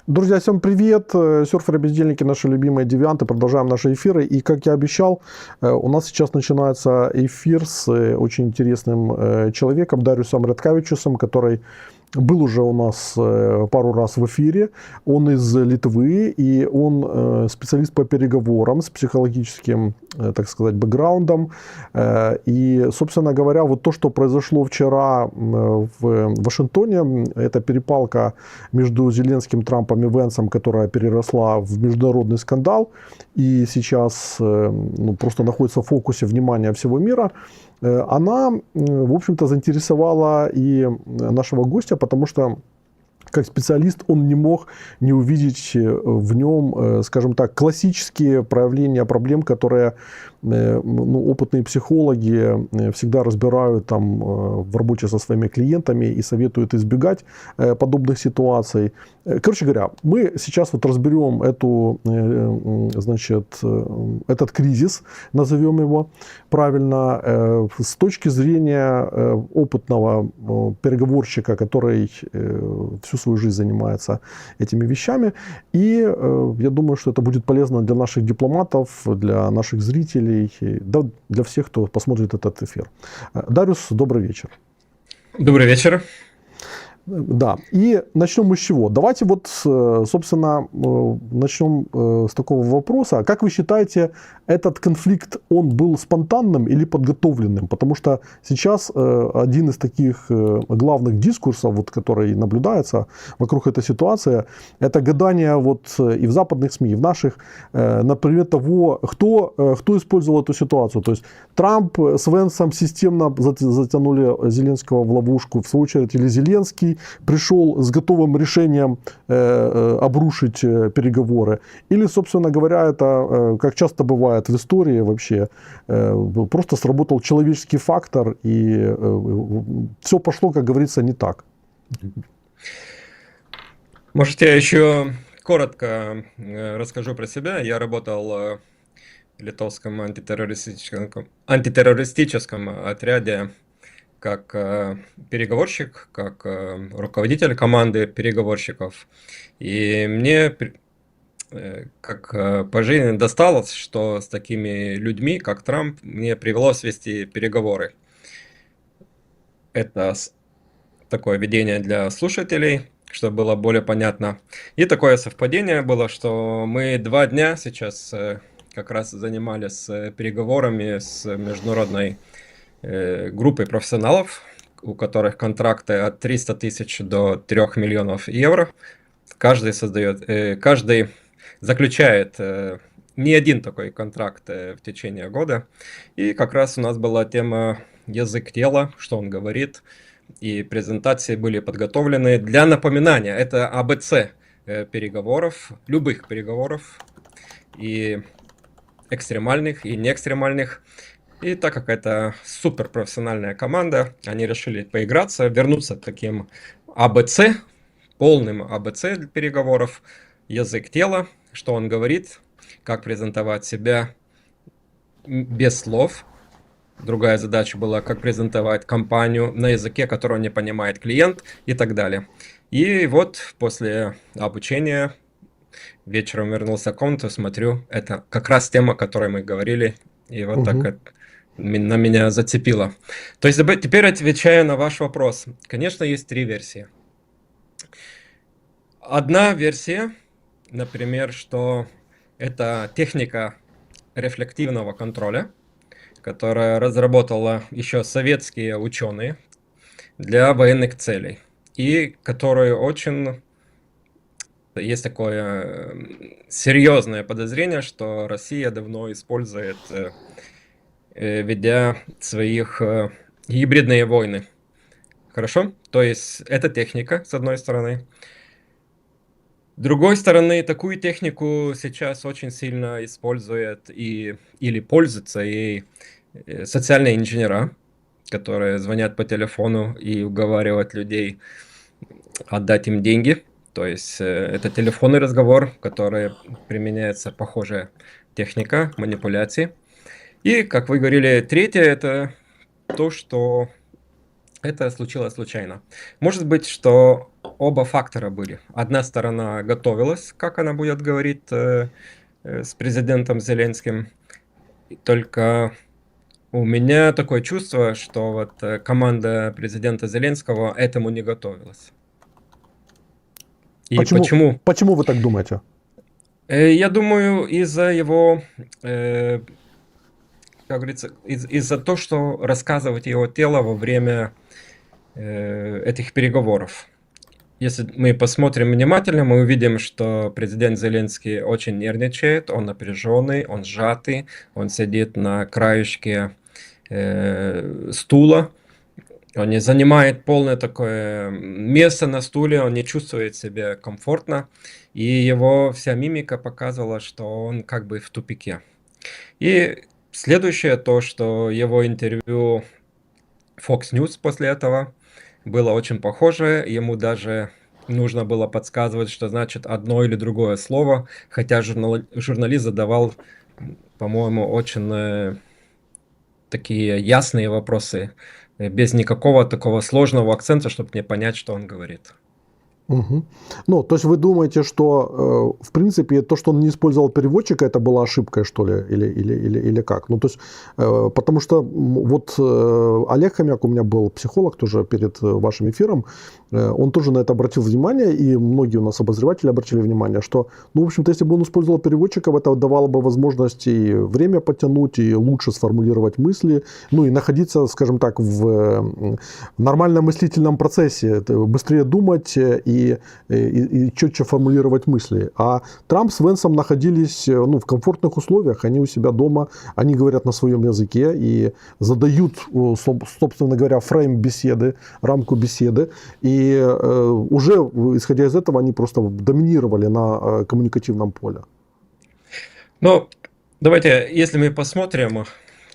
Друзья, всем привет! Серферы-бездельники, наши любимые девианты. Продолжаем наши эфиры. И, как я обещал, у нас сейчас начинается эфир с очень интересным человеком, Дариусом Редкавичусом, который был уже у нас пару раз в эфире. Он из Литвы, и он специалист по переговорам с психологическим, так сказать, бэкграундом. И, собственно говоря, вот то, что произошло вчера в Вашингтоне, это перепалка между Зеленским, Трампом и Венсом, которая переросла в международный скандал, и сейчас просто находится в фокусе внимания всего мира. Она, в общем-то, заинтересовала и нашего гостя, потому что как специалист он не мог не увидеть в нем, скажем так, классические проявления проблем, которые опытные психологи всегда разбирают там в работе со своими клиентами и советуют избегать подобных ситуаций. Короче говоря, мы сейчас вот разберем этот кризис, назовем его правильно, с точки зрения опытного переговорщика, который всю свою жизнь занимается этими вещами. И я думаю, что это будет полезно для наших дипломатов, для наших зрителей, да, для всех, кто посмотрит этот эфир. Дариус, добрый вечер. Добрый вечер. Да, и начнем мы с чего? Давайте вот, собственно, начнем с такого вопроса. Как вы считаете, этот конфликт, он был спонтанным или подготовленным? Потому что сейчас один из таких главных дискурсов, вот, который наблюдается вокруг этой ситуации, это гадание вот и в западных СМИ, и в наших, например, того, кто использовал эту ситуацию. То есть Трамп с Венсом системно затянули Зеленского в ловушку, в свою очередь, или Зеленский пришел с готовым решением обрушить переговоры. Или, собственно говоря, это, как часто бывает в истории вообще, просто сработал человеческий фактор, и все пошло, как говорится, не так. Может, я еще коротко расскажу про себя. Я работал в литовском антитеррористическом отряде как переговорщик, как руководитель команды переговорщиков. И мне, как по жизни, досталось, что с такими людьми, как Трамп, мне привелось вести переговоры. Это такое видение для слушателей, чтобы было более понятно. И такое совпадение было, что мы 2 дня сейчас как раз занимались переговорами с международной группой профессионалов, у которых контракты от 300 тысяч до 3 миллионов евро. Каждый заключает не один такой контракт в течение года. И как раз у нас была тема язык тела, что он говорит. И презентации были подготовлены. Для напоминания, это АБЦ переговоров, любых переговоров, и экстремальных, и неэкстремальных. И так как это суперпрофессиональная команда, они решили поиграться, вернуться к таким АБЦ, полным АБЦ для переговоров. Язык тела, что он говорит, как презентовать себя без слов. Другая задача была, как презентовать компанию на языке, которого не понимает клиент, и так далее. И вот после обучения вечером вернулся в комнату, смотрю, это как раз тема, о которой мы говорили, и вот так на меня зацепило. То есть теперь отвечая на ваш вопрос. Конечно, есть 3 версии. Одна версия, например, что это техника рефлективного контроля, которая разработала еще советские ученые для военных целей, и которую очень... Есть такое серьезное подозрение, что Россия давно использует, ведя своих гибридные войны. Хорошо? То есть это техника, с одной стороны. С другой стороны, такую технику сейчас очень сильно использует или пользуются и социальные инженера, которые звонят по телефону и уговаривают людей отдать им деньги. То есть это телефонный разговор, в который применяется похожая техника манипуляции. И, как вы говорили, третье – это то, что Это случилось случайно. Может быть, что оба фактора были. Одна сторона готовилась, как она будет говорить с президентом Зеленским, только у меня такое чувство, что вот команда президента Зеленского этому не готовилась. И Почему, почему? почему вы так думаете? Я думаю, из-за его, как говорится, из-за того, что рассказывать его тело во время этих переговоров. Если мы посмотрим внимательно, мы увидим, что президент Зеленский очень нервничает, он напряженный, он сжатый, он сидит на краешке стула, он не занимает полное такое место на стуле, он не чувствует себя комфортно, и его вся мимика показывала, что он как бы в тупике. И следующее то, что его интервью Fox News после этого было очень похоже, ему даже нужно было подсказывать, что значит одно или другое слово, хотя журналист задавал, по-моему, очень такие ясные вопросы, без никакого такого сложного акцента, чтобы не понять, что он говорит. Мгм. Ну, то есть вы думаете, что, в принципе, то, что он не использовал переводчика, это была ошибкой, что ли, или как? Ну, то есть, потому что вот Олег Хомяк у меня был психолог тоже перед вашим эфиром, он тоже на это обратил внимание, и многие у нас обозреватели обратили внимание, что, ну, в общем-то, если бы он использовал переводчиков, это давало бы возможность и время потянуть, и лучше сформулировать мысли, ну, и находиться, скажем так, в нормальном мыслительном процессе, это быстрее думать и четче формулировать мысли. А Трамп с Венсом находились, ну, в комфортных условиях, они у себя дома, они говорят на своем языке и задают, собственно говоря, фрейм беседы, рамку беседы. И уже, исходя из этого, они просто доминировали на коммуникативном поле. Ну, давайте, если мы посмотрим,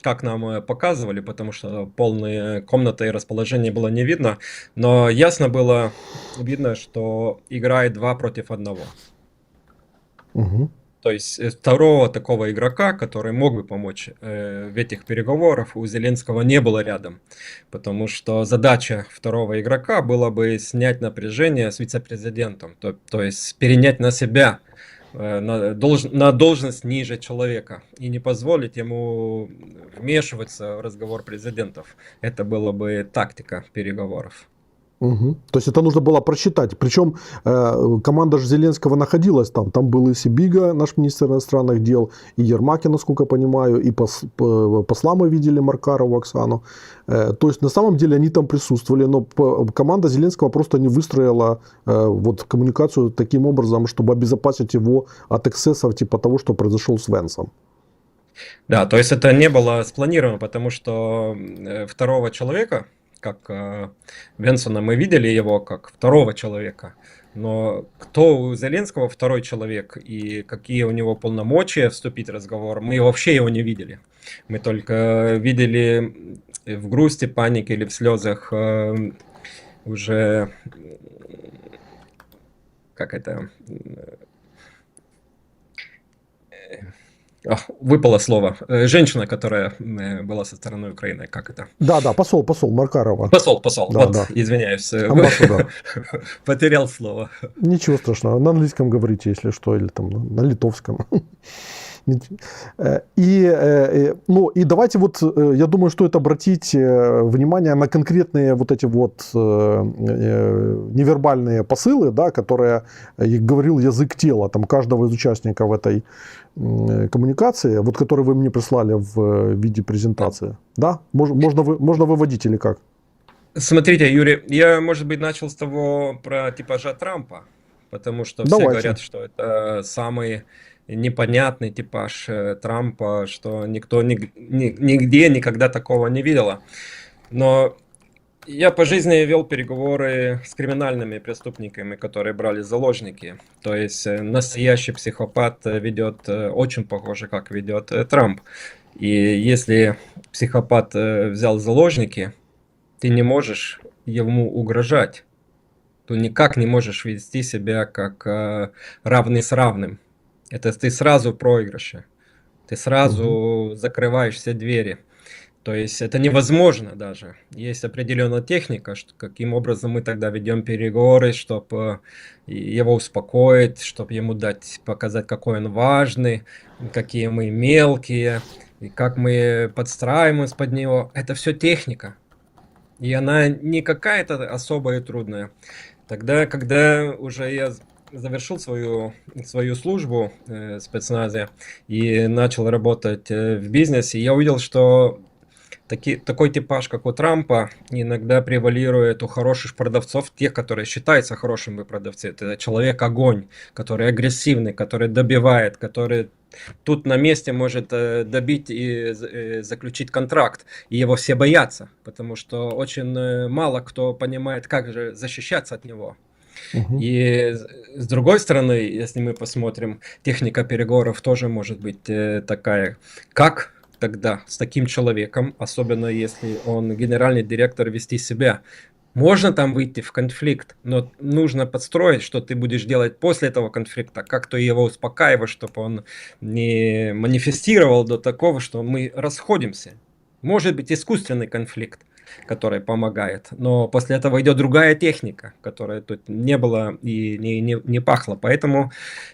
как нам показывали, потому что полные комнаты и расположение было не видно, но ясно было видно, что играет 2 против 1. Угу. То есть второго такого игрока, который мог бы помочь в этих переговорах, у Зеленского не было рядом. Потому что задача второго игрока была бы снять напряжение с вице-президентом, то есть перенять на себя на должность ниже человека и не позволить ему вмешиваться в разговор президентов. Это была бы тактика переговоров. Угу. То есть это нужно было просчитать. Причем команда же Зеленского находилась там. Там был и Сибига, наш министр иностранных дел, и Ермакин, насколько я понимаю, и посла мы видели, Маркарову Оксану. То есть на самом деле они там присутствовали, но команда Зеленского просто не выстроила вот коммуникацию таким образом, чтобы обезопасить его от эксцессов типа того, что произошло с Венсом. Да, то есть это не было спланировано, потому что второго человека, как Венсона, мы видели его как второго человека, но кто у Зеленского второй человек и какие у него полномочия вступить в разговор, мы вообще его не видели. Мы только видели в грусти, панике или в слезах уже, как это... выпало слово. Женщина, которая была со стороны Украины, как это? Да, посол Маркарова. Посол, Да, вот, да. извиняюсь. Амбассадор. Потерял слово. Ничего страшного. На английском говорите, если что, или там на литовском. Ну, и давайте вот, я думаю, стоит обратить внимание на конкретные вот эти вот невербальные посылы, да, которые говорил язык тела там каждого из участников этой коммуникации, вот которые вы мне прислали в виде презентации. Да? Можно выводить или как? Смотрите, Юрий, я, может быть, начал с того про типажа Трампа, потому что все Давайте. говорят, что это самый непонятный типаж Трампа, что никто нигде никогда такого не видел. Но я по жизни вел переговоры с криминальными преступниками, которые брали заложники. То есть настоящий психопат ведет очень похоже, как ведет Трамп. И если психопат взял заложники, ты не можешь ему угрожать. Ты никак не можешь вести себя как равный с равным. Это ты сразу в проигрыше. Ты сразу закрываешь все двери. То есть это невозможно даже. Есть определенная техника, каким образом мы тогда ведем переговоры, чтобы его успокоить, чтобы ему дать, показать, какой он важный, какие мы мелкие, и как мы подстраиваемся под него. Это все техника. И она не какая-то особая и трудная. Тогда, когда уже я завершил свою службу в спецназе и начал работать в бизнесе, я увидел, что такой типаж, как у Трампа, иногда превалирует у хороших продавцов, тех, которые считаются хорошими продавцами. Это человек-огонь, который агрессивный, который добивает, который тут на месте может добить и заключить контракт. И его все боятся, потому что очень мало кто понимает, как же защищаться от него. Мгм. И с другой стороны, если мы посмотрим, техника переговоров тоже может быть такая. Как тогда с таким человеком, особенно если он генеральный директор, вести себя? Можно там выйти в конфликт, но нужно подстроить, что ты будешь делать после этого конфликта, как ты его успокаиваешь, чтобы он не манифестировал до такого, что мы расходимся. Может быть искусственный конфликт, который помогает, но после этого идет другая техника, которая тут не было и не пахло. Поэтому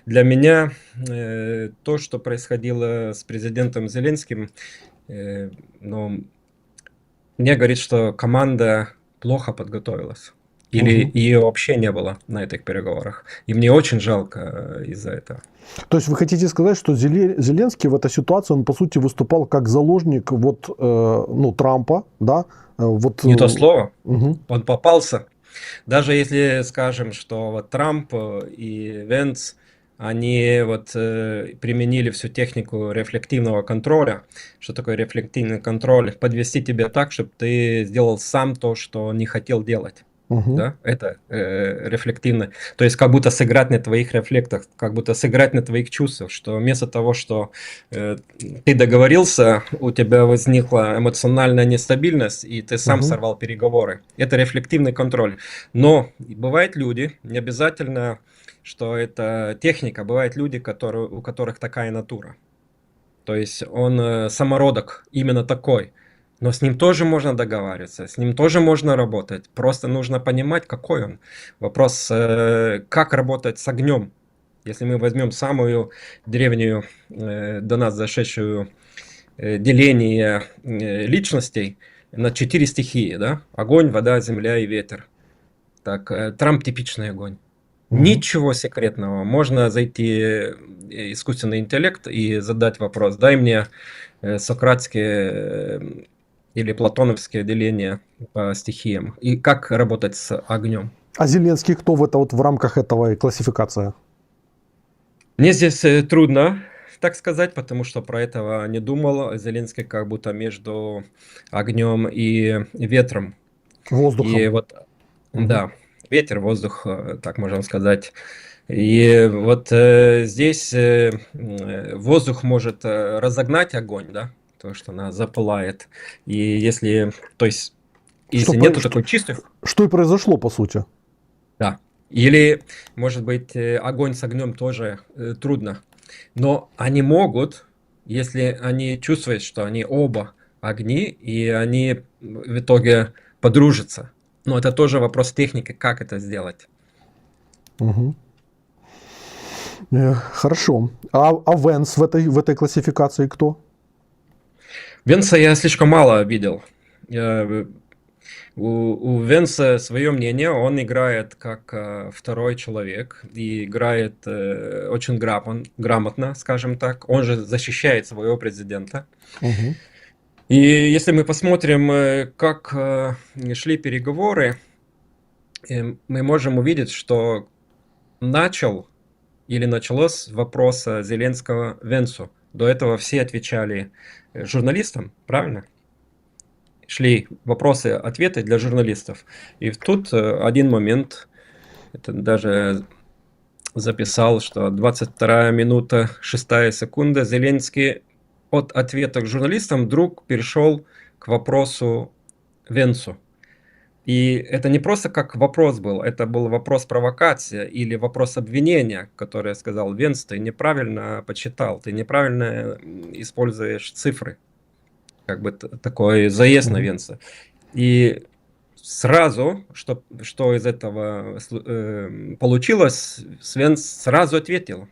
для меня то, что происходило с президентом Зеленским, ну, мне говорит, что команда плохо подготовилась. Или Мгм. ее вообще не было на этих переговорах. И мне очень жалко из-за этого. То есть вы хотите сказать, что Зеленский в этой ситуации, он по сути выступал как заложник вот, ну, Трампа, да? Вот, Не то слово. мгм. Он попался. Даже если скажем, что вот Трамп и Венц, они вот применили всю технику рефлективного контроля. Что такое рефлективный контроль? Подвести тебя так, чтобы ты сделал сам то, что не хотел делать. Мгм. Да, это рефлективно. То есть как будто сыграть на твоих рефлектах, как будто сыграть на твоих чувствах, что вместо того, что ты договорился, у тебя возникла эмоциональная нестабильность, и ты сам Мгм. сорвал переговоры. Это рефлективный контроль. Но бывают люди, не обязательно, что это техника, бывают люди, у которых такая натура. То есть он самородок именно такой. Но с ним тоже можно договариваться, с ним тоже можно работать. Просто нужно понимать, какой он. Вопрос, как работать с огнем. Если мы возьмем самую древнюю до нас зашедшую деление личностей на 4 стихии, да? Огонь, вода, земля и ветер. Так, Трамп типичный огонь. Мгм. Ничего секретного. Можно зайти искусственный интеллект и задать вопрос. Дай мне сократские или платоновские деления по стихиям. И как работать с огнем. А Зеленский кто в рамках этого классификации? Мне здесь трудно так сказать, потому что про этого не думал. Зеленский как будто между огнем и ветром. И Воздухом. вот, Мгм. да, ветер, воздух, так можем сказать. И вот здесь воздух может разогнать огонь, да, то, что она запылает. И если, то есть, Что, если нету такой чистой, что и произошло, по сути. да. Или, может быть, огонь с огнем тоже трудно. Но они могут, если они чувствуют, что они оба огни, и они в итоге подружатся. Но это тоже вопрос техники, как это сделать. Мгм. Хорошо. А Венс в этой классификации кто? Венса я слишком мало видел. Я, у Венса свое мнение, он играет как второй человек и играет очень грамотно, скажем так. Он же защищает своего президента. Мгм. И если мы посмотрим, как шли переговоры, мы можем увидеть, что началось с вопроса Зеленского Венсу. До этого все отвечали журналистам, правильно? Шли вопросы-ответы для журналистов. И тут один момент, это даже записал, что 22 минута 6 секунда, Зеленский от ответа к журналистам вдруг перешел к вопросу Венсу. И это не просто как вопрос был, это был вопрос провокация или вопрос обвинения, который сказал: Венс, ты неправильно подсчитал, ты неправильно используешь цифры. как бы такой заезд на Мгм. Венса. И сразу, что из этого получилось, Свен сразу ответил.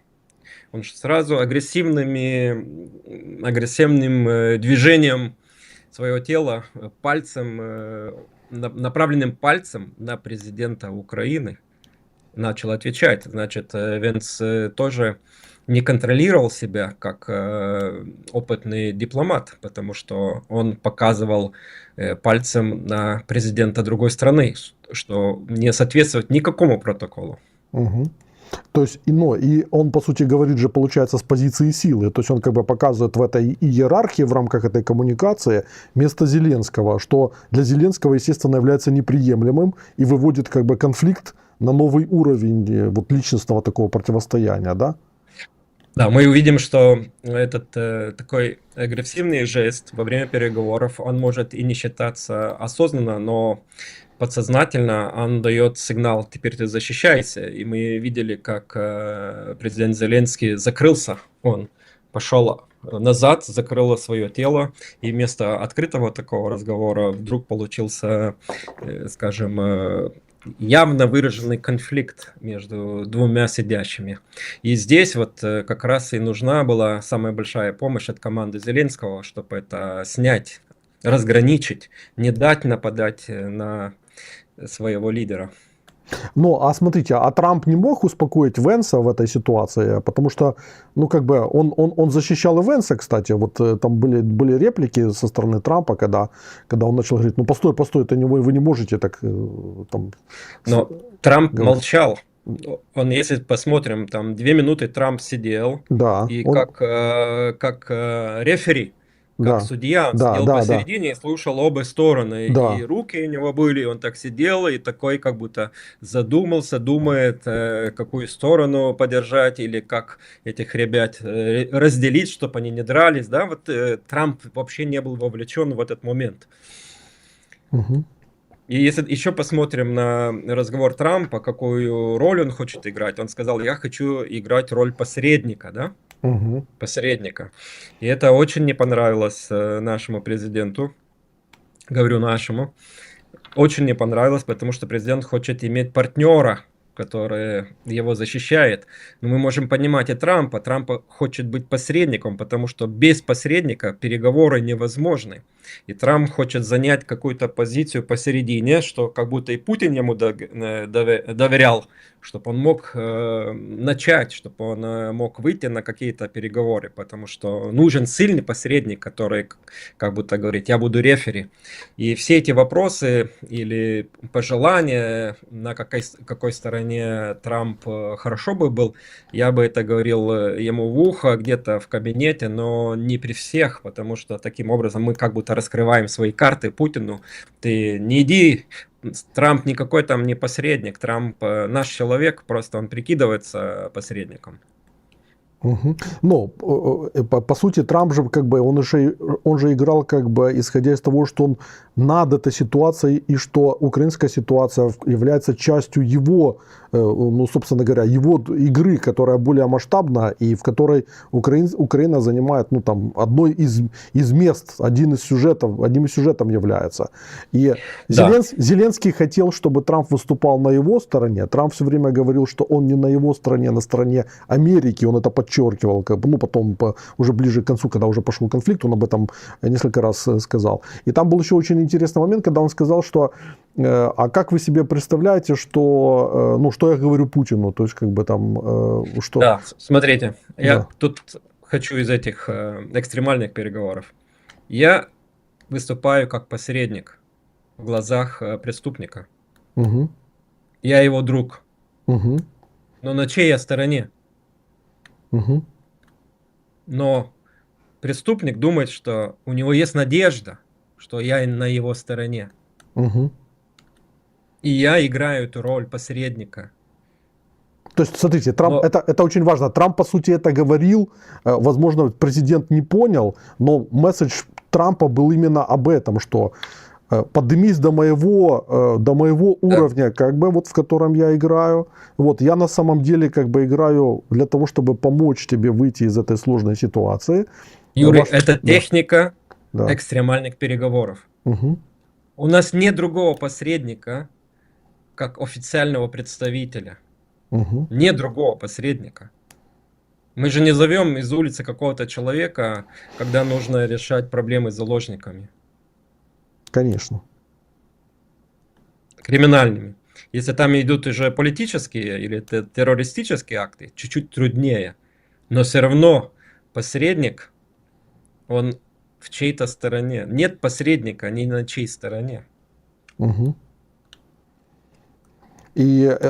Он сразу агрессивным движением своего тела, пальцем, направленным пальцем на президента Украины начал отвечать. Значит, Венц тоже не контролировал себя как опытный дипломат, потому что он показывал пальцем на президента другой страны, что не соответствует никакому протоколу. Мгм. То есть, и он, по сути, говорит же, получается, с позиции силы. То есть он как бы показывает в этой иерархии, в рамках этой коммуникации, место Зеленского, что для Зеленского, естественно, является неприемлемым и выводит как бы конфликт на новый уровень вот личностного такого противостояния, да? Да, мы увидим, что этот такой агрессивный жест во время переговоров, он может и не считаться осознанно, но подсознательно он дает сигнал: теперь ты защищайся. И мы видели, как президент Зеленский закрылся, он пошел назад, закрыл свое тело, и вместо открытого такого разговора вдруг получился, скажем, явно выраженный конфликт между двумя сидящими. И здесь вот как раз и нужна была самая большая помощь от команды Зеленского, чтобы это снять, разграничить, не дать нападать на своего лидера. Ну, а смотрите, а Трамп не мог успокоить Венса в этой ситуации, потому что, ну, как бы, он защищал и Венса, кстати, вот там были реплики со стороны Трампа, когда он начал говорить, ну, постой, это вы не можете так, там... Но Трамп говорить. молчал. Он, если посмотрим, там 2 минуты Трамп сидел, Да, и он, как рефери, как да, судья, он да, сидел да, да, посередине и слушал обе стороны. И да. руки у него были, он так сидел и такой как будто задумался, думает, какую сторону поддержать или как этих ребят разделить, чтобы они не дрались. Да? Вот Трамп вообще не был вовлечен в этот момент. Мгм. И если еще посмотрим на разговор Трампа, какую роль он хочет играть, он сказал: я хочу играть роль посредника, да? Мгм. Посредника. И это очень не понравилось нашему президенту, говорю нашему, очень не понравилось, потому что президент хочет иметь партнера, который его защищает. Но мы можем понимать и Трампа. Трамп хочет быть посредником, потому что без посредника переговоры невозможны. И Трамп хочет занять какую-то позицию посередине, что как будто и Путин ему доверял, чтобы он мог начать, чтобы он мог выйти на какие-то переговоры, потому что нужен сильный посредник, который как будто говорит: я буду рефери. И все эти вопросы или пожелания, на какой стороне Трамп хорошо бы был, я бы это говорил ему в ухо, где-то в кабинете, но не при всех, потому что таким образом мы как будто раскрываем свои карты Путину. Ты не иди, Трамп никакой там не посредник, Трамп наш человек, просто он прикидывается посредником. Мгм. Но, по сути, Трамп же, как бы, он же играл, как бы, исходя из того, что он над этой ситуацией, и что украинская ситуация является частью его, ну, собственно говоря, его игры, которая более масштабна, и в которой Украина занимает, ну, там, одной из мест, одним из сюжетов является. И Да, Зеленский хотел, чтобы Трамп выступал на его стороне. Трамп все время говорил, что он не на его стороне, а на стороне Америки. Он это подчеркивал. Как бы, ну, потом, уже ближе к концу, когда уже пошел конфликт, он об этом несколько раз сказал. И там был еще очень интересный момент, когда он сказал, что а как вы себе представляете, что, ну, что я говорю Путину? То есть, как бы там, что... да, смотрите, я Да. тут хочу из этих экстремальных переговоров. Я выступаю как посредник в глазах преступника. Угу. Я его друг. Угу. Но на чьей я стороне? Угу. Но преступник думает, что у него есть надежда, что я на его стороне. Угу. И я играю эту роль посредника. То есть, смотрите, Трамп, Но это очень важно. Трамп, по сути, это говорил, возможно, президент не понял, но месседж Трампа был именно об этом, что поднимись до моего да, уровня, как бы, вот в котором я играю. Вот, я на самом деле, как бы, играю для того, чтобы помочь тебе выйти из этой сложной ситуации. Юрий, это Да, техника да. экстремальных переговоров. Мгм. У нас нет другого посредника, как официального представителя. Мгм. Нет другого посредника. Мы же не зовем из улицы какого-то человека, когда нужно решать проблемы с заложниками, Конечно. криминальными. Если там идут уже политические или террористические акты, чуть-чуть труднее. Но все равно посредник, он в чьей-то стороне. Нет посредника ни на чьей стороне. Мгм.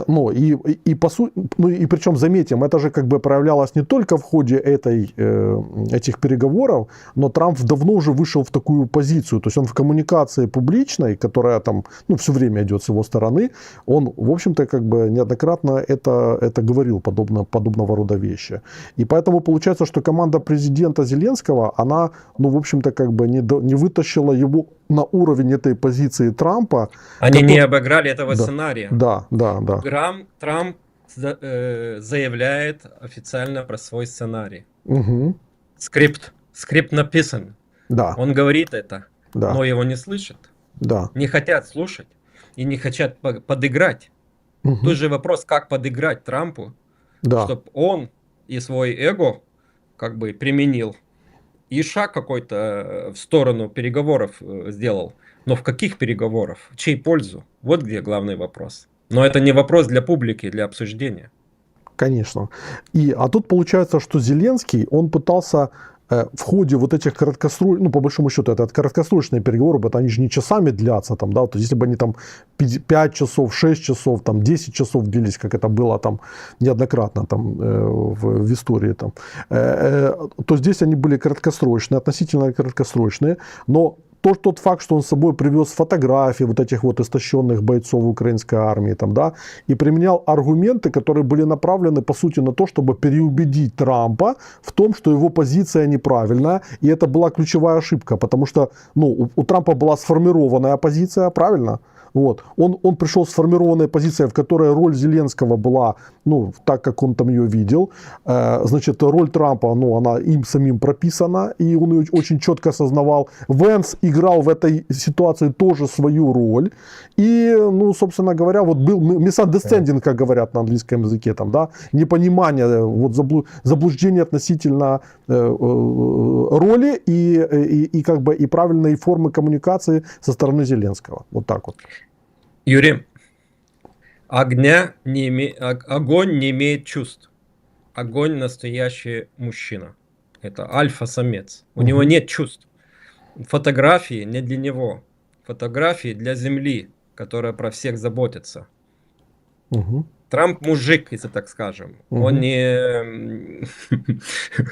Ну, и по сути, ну, и причем, заметим, это же как бы проявлялось не только в ходе этих переговоров, но Трамп давно уже вышел в такую позицию, то есть он в коммуникации публичной, которая там, ну, все время идет с его стороны, он, в общем-то, как бы неоднократно это говорил, подобного рода вещи. И поэтому получается, что команда президента Зеленского, она, ну, в общем-то, как бы не вытащила его на уровень этой позиции Трампа. Они не обыграли этого Да, сценария. да. Трамп заявляет официально про свой сценарий. Угу. Скрипт написан. Да, Он говорит это, да, но его не слышат. да. Не хотят слушать и не хотят подыграть. Угу. Тут же вопрос, как подыграть Трампу, Да. чтобы он и свой эго как бы применил и шаг какой-то в сторону переговоров сделал. Но в каких переговорах? В чей пользу? Вот где главный вопрос. Но это не вопрос для публики, для обсуждения. Конечно. А тут получается, что Зеленский, он пытался в ходе вот этих краткосрочных, ну, по большому счету, это краткосрочные переговоры, потому что они же не часами длятся, там, да, вот, если бы они там 5 часов, 6 часов, там, 10 часов длились, как это было там неоднократно там, в истории, там, то здесь они были краткосрочные, относительно краткосрочные, но тот факт, что он с собой привез фотографии вот этих вот истощенных бойцов украинской армии, там, да, и применял аргументы, которые были направлены, по сути, на то, чтобы переубедить Трампа в том, что его позиция неправильная, и это была ключевая ошибка, потому что, ну, у Трампа была сформированная позиция, правильно? Вот. Он пришел с сформированной позицией, в которой роль Зеленского была, ну, так, как он там ее видел. Значит, роль Трампа, ну, она им самим прописана, и он ее очень четко осознавал. Венс играл в этой ситуации тоже свою роль. И, ну, собственно говоря, вот был misunderstanding, как говорят на английском языке, там, да, непонимание, вот заблуждение относительно роли и как бы и правильной формы коммуникации со стороны Зеленского. Вот так вот. Юрий, огонь не имеет чувств. Огонь настоящий мужчина. Это альфа-самец. У него нет чувств. Фотографии не для него. Фотографии для земли, которая про всех заботится. Трамп мужик, если так скажем. Он не...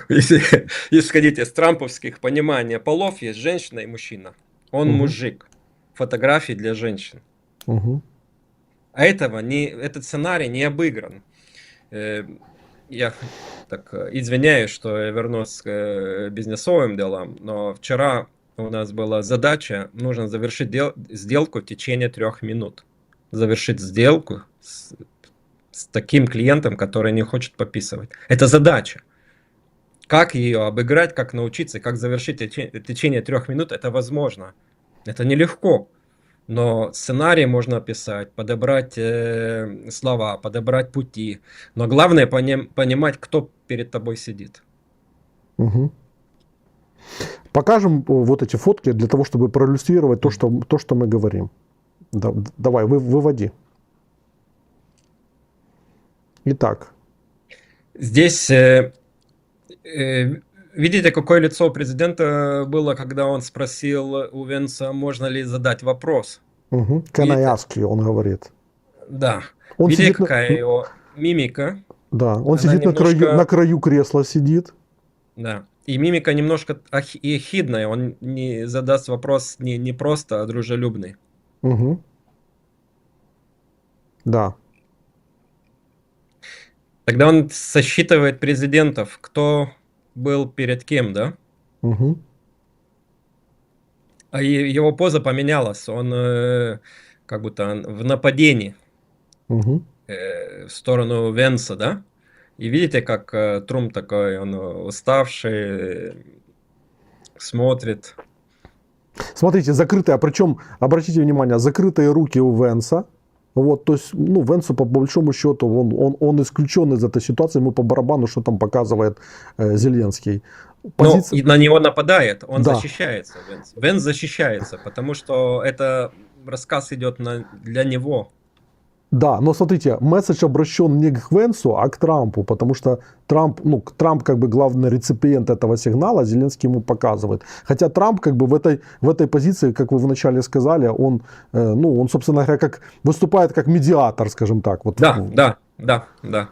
Если исходить из трамповских понимания полов, есть женщина и мужчина. Он мужик. Фотографии для женщин. А этот сценарий не обыгран. Я так извиняюсь, что я вернусь к бизнесовым делам, но вчера у нас была задача, нужно завершить сделку в течение 3 минут. Завершить сделку с таким клиентом, который не хочет подписывать. Это задача. Как ее обыграть, как научиться, как завершить в течение 3 минут, это возможно. Это нелегко. Но сценарий можно описать, подобрать слова, подобрать пути. Но главное понимать, кто перед тобой сидит. Покажем вот эти фотки для того, чтобы проиллюстрировать то, что мы говорим. Давай, выводи. Итак. Здесь видите, какое лицо президента было, когда он спросил у Венса, можно ли задать вопрос. Can I ask you, он говорит. Да. Он видите, сидит какая его мимика. Да, он сидит на краю кресла, сидит. Да. И мимика немножко ехидная. Он не задаст вопрос не просто, а дружелюбный. Да. Тогда он сосчитывает президентов, кто был перед кем, да? А его поза поменялась. Он как будто в нападении в сторону Венса, да? И видите, как Трумп такой, он уставший, смотрит. Смотрите, закрытые, причем, обратите внимание, закрытые руки у Венса. Вот, то есть, ну, Венсу, по большому счету, он исключен из этой ситуации, ему по барабану, что там показывает Зеленский. Но и на него нападает, он Да. защищается, Венс. Венс защищается, потому что это рассказ идет для него. Да, но смотрите, месседж обращен не к Венсу, а к Трампу, потому что Трамп, ну, Трамп как бы главный реципиент этого сигнала, Зеленский ему показывает. Хотя Трамп как бы в этой позиции, как вы вначале сказали, он, ну, он, собственно говоря, как, выступает как медиатор, скажем так. Вот, Да.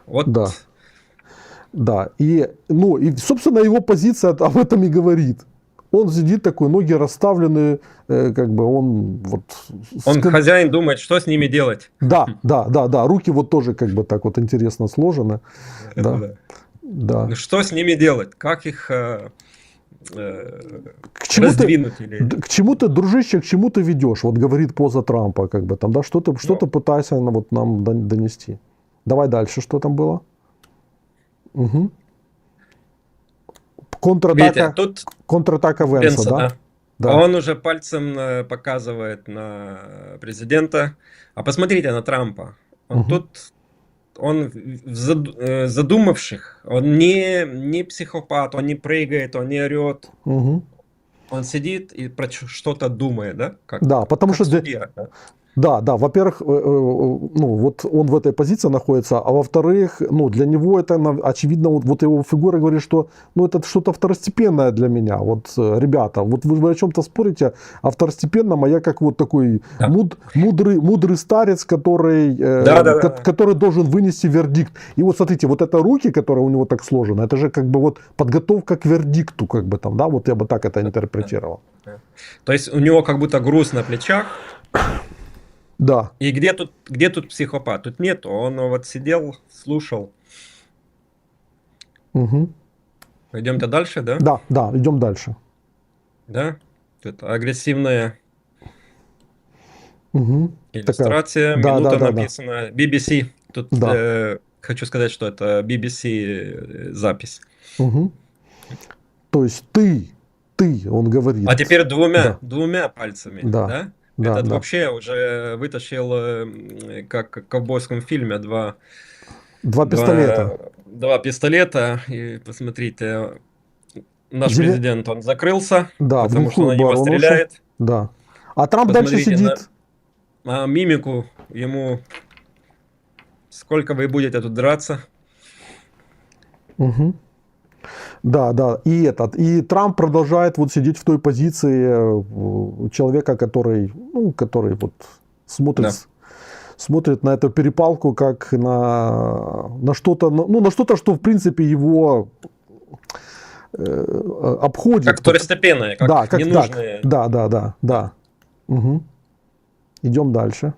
Вот. Да. Да, и, ну, и, собственно, его позиция об этом и говорит. Он сидит такой, ноги расставлены, как бы он вот... Он хозяин, думает, что с ними делать. Да, руки вот тоже как бы так вот интересно сложены. Да. Ну, что с ними делать? Как их раздвинуть? К чему ты, дружище, к чему ты ведешь? Вот говорит поза Трампа, как бы там, да, что ты пытаешься вот нам донести. Давай дальше, что там было? Угу. Контратака Венса, да? Да. Он уже пальцем показывает на президента. А посмотрите на Трампа. Он задумавших, он не психопат, он не прыгает, он не орет. Он сидит и про что-то думает, да? Да, потому что... судья, да? Да, во-первых, ну, вот он в этой позиции находится, а во-вторых, ну, для него это, очевидно, вот его фигура говорит, что, ну, это что-то второстепенное для меня. Вот, ребята, вот вы о чем-то спорите, о второстепенном, а я как вот такой мудрый старец, который должен вынести вердикт. И вот смотрите, вот это руки, которые у него так сложены, это же как бы вот подготовка к вердикту, как бы там, да, вот я бы так это интерпретировал. То есть у него как будто груз на плечах. Да. И где тут психопат? Тут нету. Он вот сидел, слушал. Идем-то дальше, да? Да, идем дальше. Да? Тут агрессивная иллюстрация. Минута написана. BBC. Тут хочу сказать, что это BBC запись. То есть ты, он говорит. А теперь двумя пальцами, да? Этот да. вообще уже вытащил, как в ковбойском фильме, два пистолета. Два пистолета. И посмотрите, наш президент, он закрылся, потому что на него стреляет. Да. А Трамп дальше сидит. А мимику ему... Сколько вы будете тут драться? Да. И Трамп продолжает вот сидеть в той позиции человека, который вот смотрит на эту перепалку как на что-то, на что-то, что в принципе его обходит. Как второстепенное, как ненужное. Да. Идем дальше.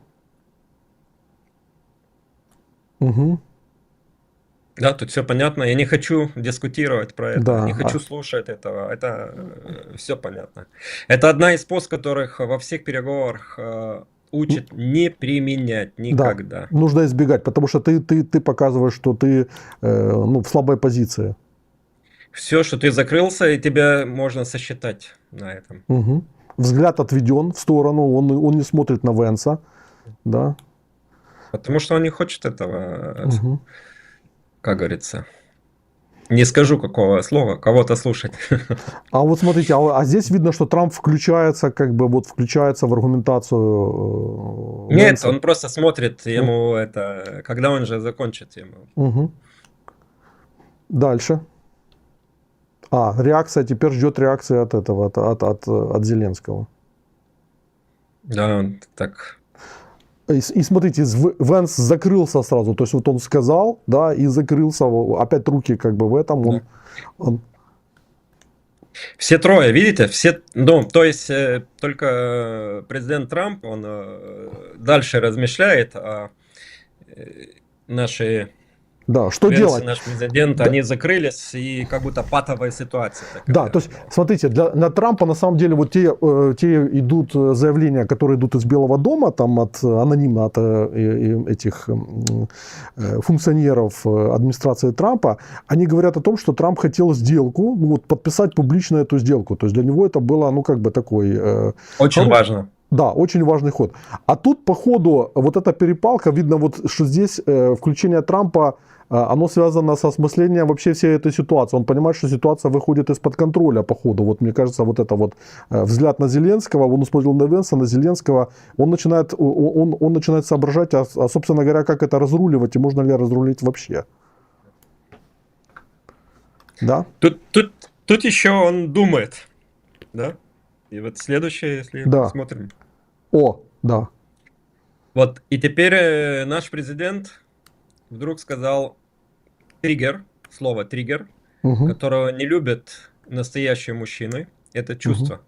Да, тут все понятно. Я не хочу дискутировать про это, не хочу слушать этого. Это все понятно. Это одна из поз, которых во всех переговорах учат не применять никогда. Да, нужно избегать, потому что ты показываешь, что ты в слабой позиции. Все, что ты закрылся, и тебя можно сосчитать на этом. Взгляд отведен в сторону, он не смотрит на Венса. Да. Потому что он не хочет этого... Как говорится, не скажу какого слова, кого-то слушать. А вот смотрите, а здесь видно, что Трамп включается в аргументацию. Нет, Венса. Он просто смотрит ему это, когда он же закончит ему. Дальше. Реакция, теперь ждет реакции от этого, от Зеленского. Да, он так... И смотрите, Венс закрылся сразу, то есть вот он сказал, да, и закрылся, опять руки как бы в этом. Он... Все трое, видите, то есть только президент Трамп, он дальше размышляет, а наши Да, что Пенс и делать? наш президент, Да, они закрылись, и как будто патовая ситуация да, такая. то есть, смотрите, на Трампа на самом деле вот те идут заявления, которые идут из Белого дома, там анонимно от этих функционеров администрации Трампа, они говорят о том, что Трамп хотел сделку, ну, вот, подписать публично эту сделку. То есть для него это было, ну, как бы такой Очень важно. да, очень важный ход. А тут, по ходу, вот эта перепалка, видно, вот, что здесь включение Трампа, оно связано с осмыслением вообще всей этой ситуации. Он понимает, что ситуация выходит из-под контроля, по ходу. Вот, мне кажется, вот это вот взгляд на Зеленского, он смотрел на Венса, на Зеленского, он начинает соображать, собственно говоря, как это разруливать, и можно ли разрулить вообще. Да? Тут еще он думает, да? И вот следующее, если Да. посмотрим. О, да. Вот, и теперь наш президент вдруг сказал триггер, слово триггер, Угу, которого не любят настоящие мужчины, это угу, чувство.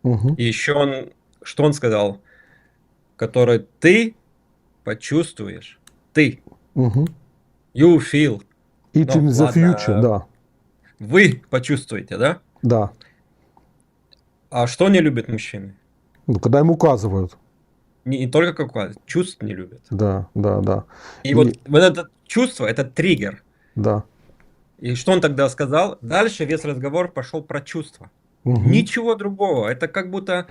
угу, И еще что он сказал? Который ты почувствуешь. Ты. угу. You feel. It Ну, in the future, ладно, да. вы почувствуете, да? Да. А что не любят мужчины? Ну, когда им указывают. Не только как чувств не любят. Да, да, да. И вот это чувство, это триггер. Да. И что он тогда сказал? Дальше весь разговор пошел про чувства. Угу. Ничего другого. Это как будто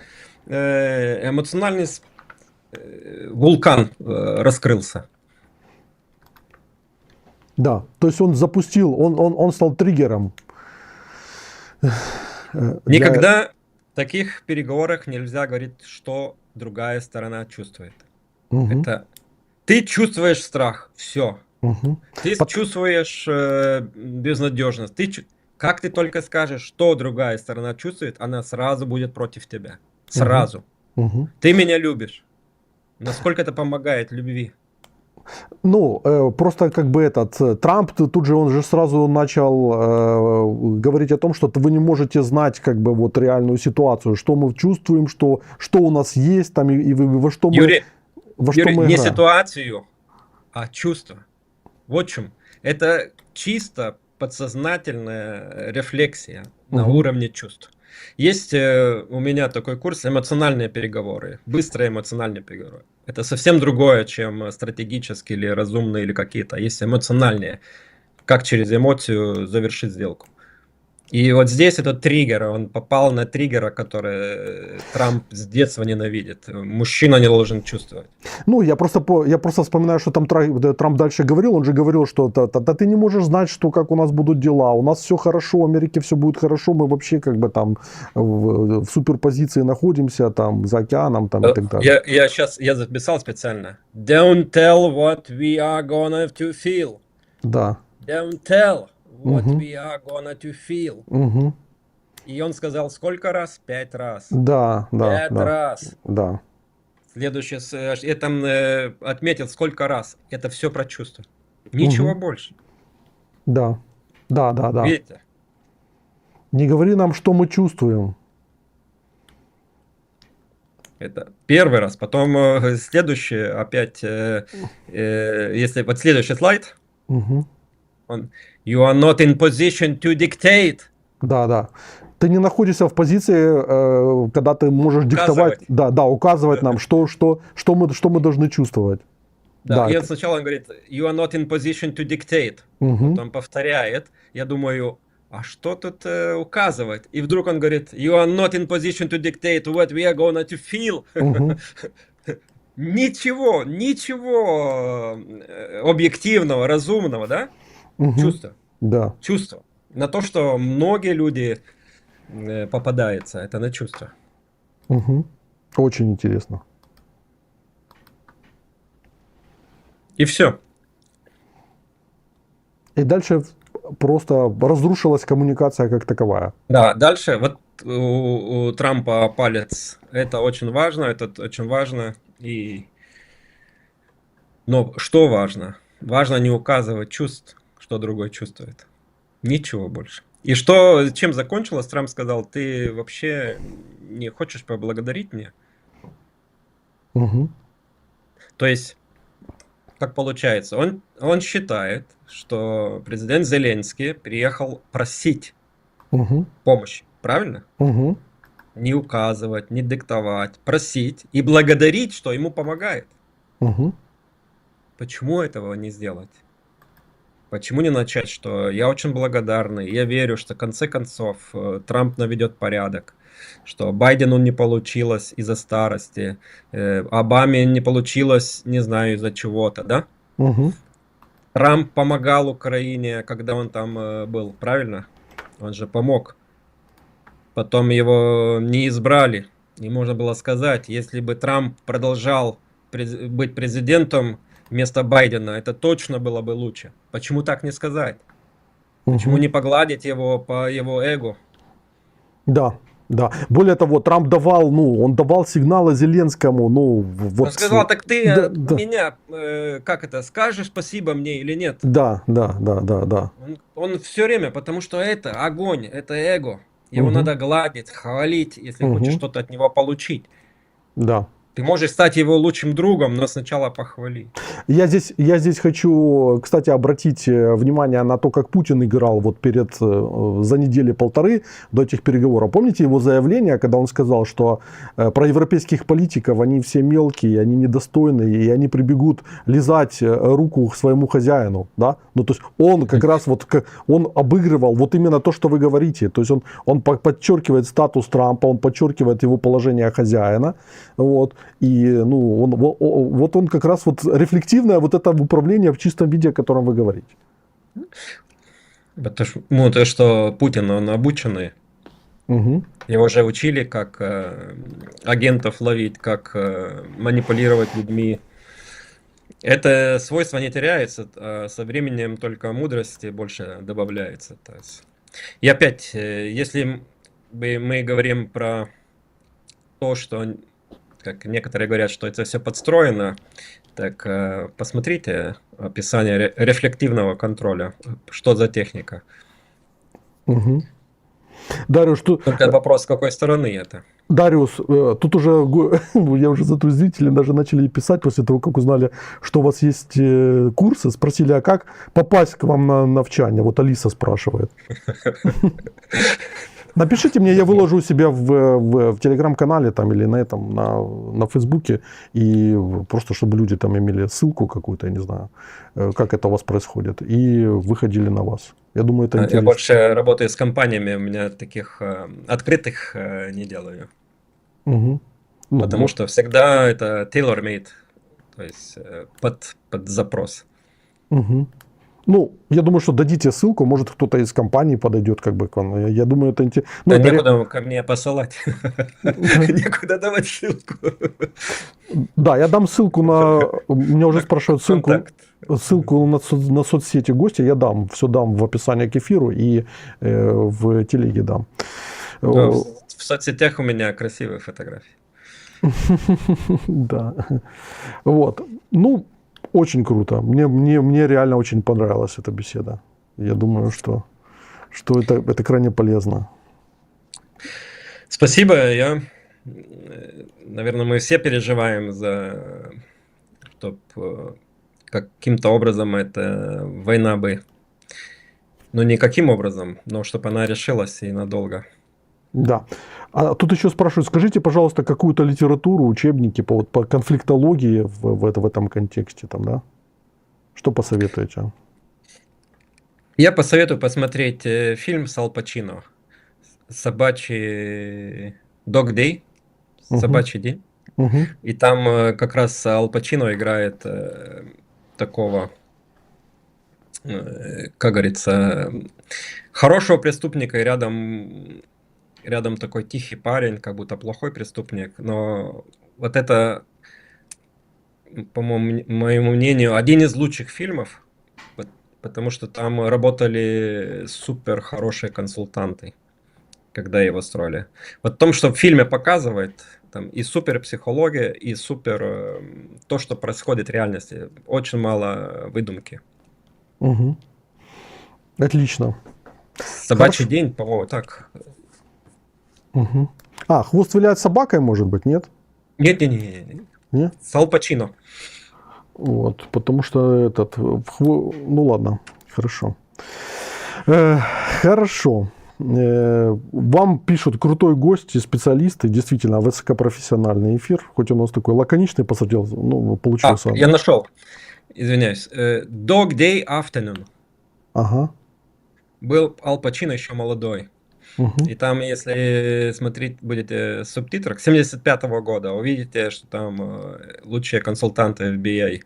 эмоциональный вулкан раскрылся. Да, то есть он запустил, он стал триггером. Никогда в таких переговорах нельзя говорить, что другая сторона чувствует. Угу. Это ты чувствуешь страх, все. Угу. Ты чувствуешь безнадежность. Как ты только скажешь, что другая сторона чувствует, она сразу будет против тебя. Сразу. Угу. Ты меня любишь. Насколько это помогает любви? Ну, просто как бы Трамп тут же, он же сразу начал говорить о том, что вы не можете знать как бы вот реальную ситуацию, что мы чувствуем, что у нас есть там и во что мы, Юрий, во что Юрий, мы не играем. ситуацию, а чувство. Вот в чем. Это чисто подсознательная рефлексия на Угу. уровне чувств. Есть у меня такой курс эмоциональные переговоры, быстрые эмоциональные переговоры. Это совсем другое, чем стратегические или разумные или какие-то. Есть эмоциональные, как через эмоцию завершить сделку. И вот здесь этот триггер, он попал на триггера, который Трамп с детства ненавидит. Мужчина не должен чувствовать. Ну, я просто вспоминаю, что там Трамп дальше говорил. Он же говорил, что да ты не можешь знать, что как у нас будут дела. У нас все хорошо, в Америке все будет хорошо. Мы вообще как бы там в суперпозиции находимся, там за океаном там, и так далее. Я записал специально. Don't tell what we are gonna to feel. Да. Don't tell what Мгм. we are gonna to feel. Мгм. И он сказал сколько раз? 5 раз. Да, да, 5 да, раз. да. Следующее, я там отметил сколько раз. Это все про чувства. Ничего Мгм. больше. Да. Да, да, да. Видите? Не говори нам, что мы чувствуем. Это первый раз. Потом следующее, опять, если вот следующий слайд, Мгм. you are not in position to dictate. Да, да. Ты не находишься в позиции, когда ты можешь диктовать, Указывать. да, указывать нам, что мы должны чувствовать. Да, и это- сначала он говорит, you are not in position to dictate. Мгм. Вот он повторяет. Я думаю, а что тут указывать? И вдруг он говорит, you are not in position to dictate what we are going to feel. Мгм. Ничего объективного, разумного, да? Мгм. Чувство. Да. Чувство. На то, что многие люди попадаются, это на чувство. Мгм. Очень интересно. И все. И дальше просто разрушилась коммуникация как таковая. Да, дальше вот у Трампа палец. Это очень важно, Но что важно? Важно не указывать чувств, что другой чувствует. Ничего больше. И чем закончилось, Трамп сказал, ты вообще не хочешь поблагодарить меня? Мгм. То есть, как получается, он считает, что президент Зеленский приехал просить Мгм. помощи, правильно? Мгм. Не указывать, не диктовать, просить и благодарить, что ему помогает. Мгм. Почему этого не сделать? Почему не начать, что я очень благодарный, я верю, что в конце концов Трамп наведет порядок, что Байдену не получилось из-за старости, Обаме не получилось, не знаю, из-за чего-то, да? Мгм. Трамп помогал Украине, когда он там был, правильно? Он же помог. Потом его не избрали. И можно было сказать, если бы Трамп продолжал быть президентом вместо Байдена, это точно было бы лучше. Почему так не сказать? Почему Мгм. не погладить его по его эго? Да, да. Более того, Трамп давал, ну, он давал сигналы Зеленскому, ну, Он вот, сказал, так ты да, да, меня, как это, скажешь спасибо мне или нет? да, да, да, да, да. Он все время, потому что это огонь, это эго. Его Мгм. надо гладить, хвалить, если хочешь Мгм. что-то от него получить. Да. Ты можешь стать его лучшим другом, но сначала похвали. Я здесь хочу, кстати, обратить внимание на то, как Путин играл вот за недели-полторы до этих переговоров. Помните его заявление, когда он сказал, что про европейских политиков они все мелкие, они недостойные, и они прибегут лизать руку к своему хозяину, да? Ну, то есть он как раз он обыгрывал вот именно то, что вы говорите. То есть он подчеркивает статус Трампа, он подчеркивает его положение хозяина, вот. И ну, вот он как раз вот рефлективное вот это управление в чистом виде, о котором вы говорите. Потому то, что Путин, он обученный. Угу. Его же учили, как агентов ловить, как манипулировать людьми. Это свойство не теряется, а со временем только мудрости больше добавляется. То есть. И опять, если мы говорим про то, что, как некоторые говорят, что это все подстроено, так посмотрите описание рефлективного контроля. Что за техника? Угу. Дариуш, Только вопрос, с какой стороны это? Дариус, тут уже я уже зрители даже начали писать после того, как узнали, что у вас есть курсы, спросили, а как попасть к вам на навчание? Вот Алиса спрашивает. Напишите мне, я выложу у себя в телеграм-канале там или на этом, на фейсбуке, и просто чтобы люди там имели ссылку какую-то, я не знаю, как это у вас происходит, и выходили на вас. Я думаю, это Я интересно. больше работаю с компаниями, у меня таких открытых не делаю. Угу. Ну, Потому что всегда это tailor-made, то есть под запрос. угу. Ну, я думаю, что дадите ссылку, может кто-то из компании подойдет как бы к вам. Я думаю, это интересно. Да некуда ко мне посылать, некуда давать ссылку. Да, я дам ссылку меня уже спрашивают Контакт. ссылку на соцсети гостя, я дам, все дам в описании к эфиру и в телеге дам. Да, в соцсетях у меня красивые фотографии. Да. Вот. Ну, очень круто. Мне реально очень понравилась эта беседа. Я думаю, что это крайне полезно. Спасибо. Наверное, мы все переживаем чтобы каким-то образом эта война бы, ну не каким образом, но чтобы она решилась и надолго. Да. А тут еще спрашивают, скажите, пожалуйста, какую-то литературу, учебники по конфликтологии в этом контексте, там, да? Что посоветуете? Я посоветую посмотреть фильм с Ал Пачино «Собачий Dog Day», «Собачий день». Угу. И там как раз Ал Пачино играет такого, как говорится, хорошего преступника, и рядом такой тихий парень, как будто плохой преступник. Но вот это, по моему мнению, один из лучших фильмов, потому что там работали супер хорошие консультанты, когда его строили. Вот в том, что в фильме показывает, там и супер психология, и супер то, что происходит в реальности. Очень мало выдумки. Угу. Отлично. «Собачий Хорошо. день», по-моему, так. Угу. «Хвост виляет собакой», может быть, нет? Нет. Нет? С Ал Пачино. Вот, потому что ну ладно, хорошо. Э, Хорошо. Вам пишут крутой гость и специалисты, действительно высокопрофессиональный эфир, хоть он у нас такой лаконичный посмотрел, ну, получился. Я нашел. Извиняюсь. Dog Day Afternoon. Ага. Был Ал Пачино еще молодой. Угу. И там, если смотреть будете в субтитрах, 75-го года, увидите, что там лучшие консультанты FBI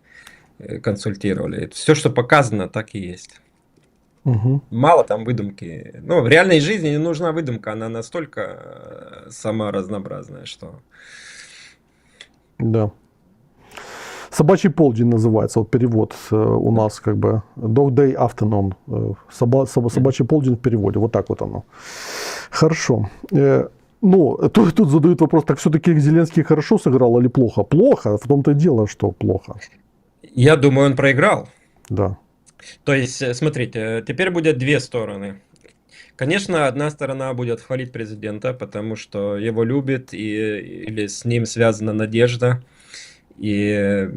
консультировали. Все, что показано, так и есть. Угу. Мало там выдумки. Ну, в реальной жизни не нужна выдумка, она настолько сама разнообразная, что... Да. Собачий полдень называется, вот перевод у нас как бы Dog Day Afternoon. Собачий полдень в переводе, вот так вот оно. Хорошо. Ну, тут задают вопрос, так все-таки Зеленский хорошо сыграл или плохо? Плохо, в том-то и дело, что плохо. Я думаю, он проиграл. Да. То есть, смотрите, теперь будет две стороны. Конечно, одна сторона будет хвалить президента, потому что его любит, или с ним связана надежда, и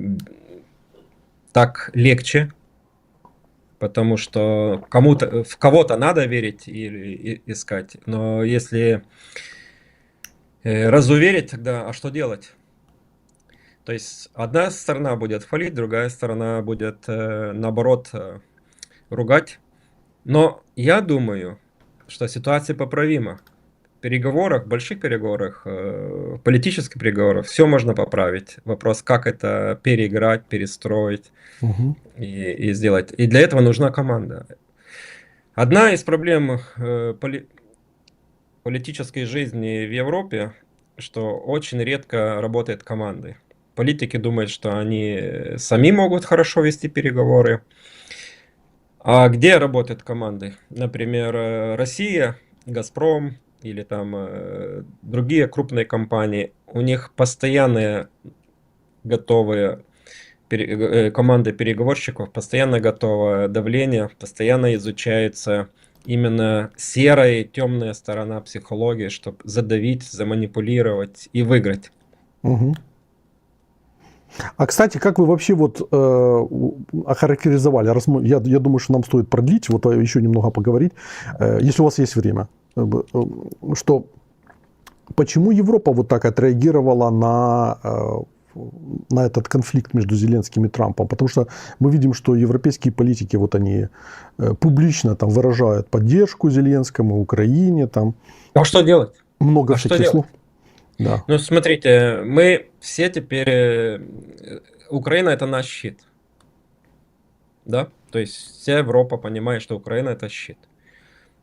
так легче, потому что в кого-то надо верить или искать. Но если разуверить, тогда а что делать? То есть одна сторона будет хвалить, другая сторона будет наоборот ругать. Но я думаю, что ситуация поправима. В переговорах, больших переговорах, политических переговорах все можно поправить. Вопрос, как это переиграть, перестроить Угу. и сделать. И для этого нужна команда. Одна из проблем политической жизни в Европе, что очень редко работает командой. Политики думают, что они сами могут хорошо вести переговоры. А где работают команды? Например, Россия, Газпром или там другие крупные компании. У них постоянные готовые команды переговорщиков, постоянно готовое давление, постоянно изучается именно серая и темная сторона психологии, чтобы задавить, заманипулировать и выиграть. Угу. А, кстати, как вы вообще вот охарактеризовали, я думаю, что нам стоит продлить, вот еще немного поговорить, если у вас есть время, что почему Европа вот так отреагировала на этот конфликт между Зеленским и Трампом? Потому что мы видим, что европейские политики, вот они публично там выражают поддержку Зеленскому, Украине, там А что делать? много А что всяких слов. делать? Да. Ну, смотрите, мы все теперь... Украина – это наш щит. Да? То есть вся Европа понимает, что Украина – это щит.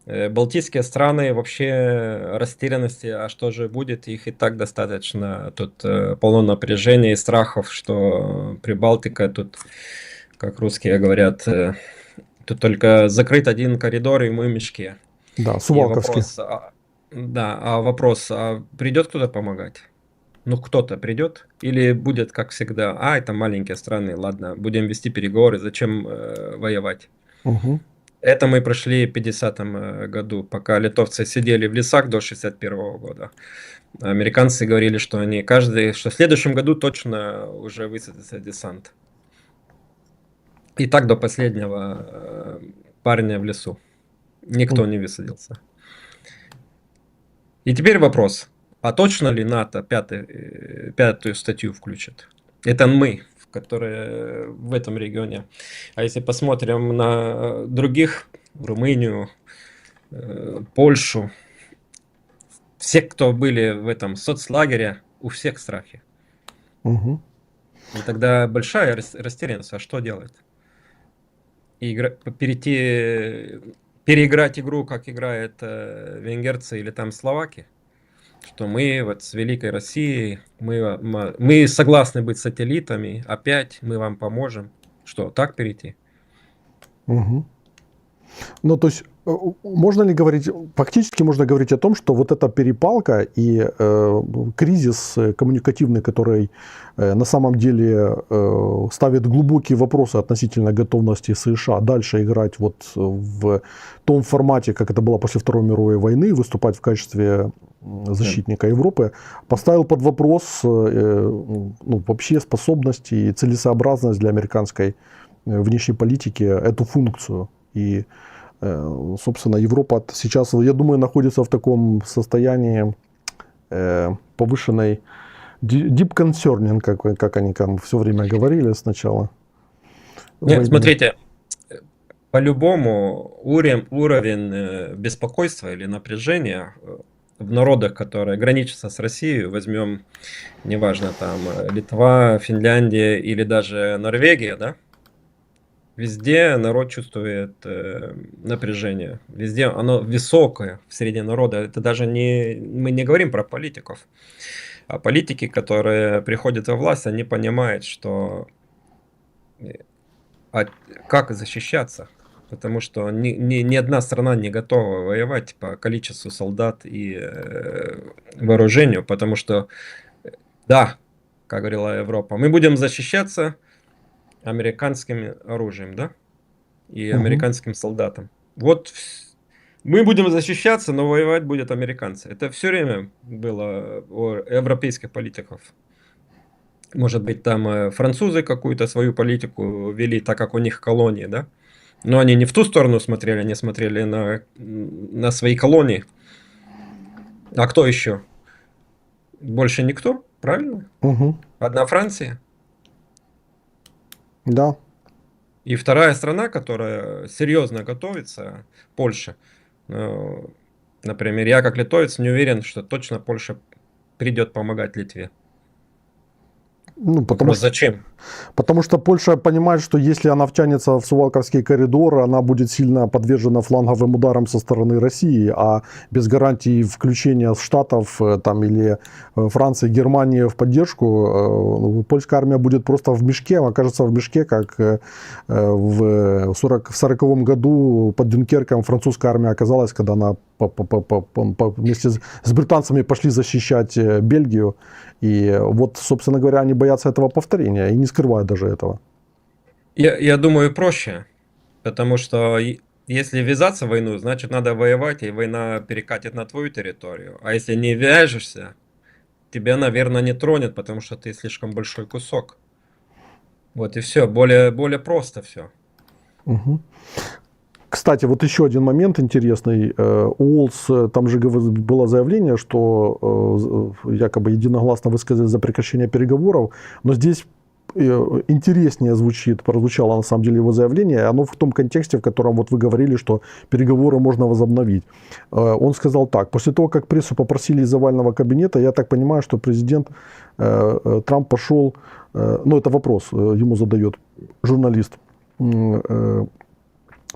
Балтийские страны вообще растерянности, а что же будет, их и так достаточно. Тут полно напряжения и страхов, что Прибалтика тут, как русские говорят, тут только закрыт один коридор, и мы в мешке. Да, И Сувалковский. вопрос, а придет кто-то помогать? Ну, кто-то придет? Или будет, как всегда, это маленькие страны, ладно, будем вести переговоры, зачем воевать? Угу. Это мы прошли в 50-м году, пока литовцы сидели в лесах до 61-го года. Американцы говорили, что что в следующем году точно уже высадится десант. И так до последнего парня в лесу. Никто не высадился. И теперь вопрос, а точно ли НАТО пятую статью включит? Это мы, которые в этом регионе. А если посмотрим на других, Румынию, Польшу, все, кто были в этом соцлагере, у всех страхи. Угу. И тогда большая растерянность, а что делать? Переиграть игру, как играет венгерцы или там словаки? Что мы вот с Великой Россией, мы согласны быть сателлитами, опять мы вам поможем. Что, так перейти? Угу. Ну, то есть, можно ли говорить, фактически можно говорить о том, что вот эта перепалка и кризис коммуникативный, который на самом деле ставит глубокие вопросы относительно готовности США дальше играть вот в том формате, как это было после Второй мировой войны, выступать в качестве защитника Европы, поставил под вопрос ну, вообще способность и целесообразность для американской внешней политики эту функцию. И, собственно, Европа сейчас, я думаю, находится в таком состоянии повышенной deep concerning, как они там все время говорили сначала. Нет, войны. смотрите, по-любому уровень беспокойства или напряжения в народах, которые граничатся с Россией, возьмем, неважно, там Литва, Финляндия или даже Норвегия, да, везде народ чувствует напряжение, везде оно высокое в среде народа. Это даже мы не говорим про политиков, а политики, которые приходят во власть, они понимают, что как защищаться, потому что ни одна страна не готова воевать по количеству солдат и вооружению, потому что, да, как говорила Европа, мы будем защищаться американским оружием, да, и американским солдатам. Вот мы будем защищаться, но воевать будут американцы. Это все время было у европейских политиков. Может быть, там французы какую-то свою политику вели, так как у них колонии, да? Но они не в ту сторону смотрели, они смотрели на свои колонии. А кто еще? Больше никто, правильно? Угу. Одна Франция. Да. И вторая страна, которая серьезно готовится, Польша. Например, я как литовец не уверен, что точно Польша придет помогать Литве. Ну, потому что, Зачем? потому что Польша понимает, что если она втянется в Сувалковский коридор, она будет сильно подвержена фланговым ударам со стороны России, а без гарантии включения Штатов там, или Франции, Германии в поддержку, польская армия будет просто в мешке, окажется в мешке, как в 1940 году под Дюнкерком французская армия оказалась, когда она вместе с британцами пошли защищать Бельгию. И вот, собственно говоря, они боятся этого повторения и не скрывают даже этого. Я думаю, проще. Потому что если ввязаться в войну, значит надо воевать, и война перекатит на твою территорию. А если не вяжешься, тебя, наверное, не тронет, потому что ты слишком большой кусок. Вот и все. Более просто все. Угу. Кстати, вот еще один момент интересный. УОЛС, там же было заявление, что якобы единогласно высказали за прекращение переговоров, но здесь интереснее прозвучало на самом деле его заявление, оно в том контексте, в котором вот вы говорили, что переговоры можно возобновить. Он сказал так: после того, как прессу попросили из овального кабинета, я так понимаю, что президент Трамп пошел, ну это вопрос ему задает журналист,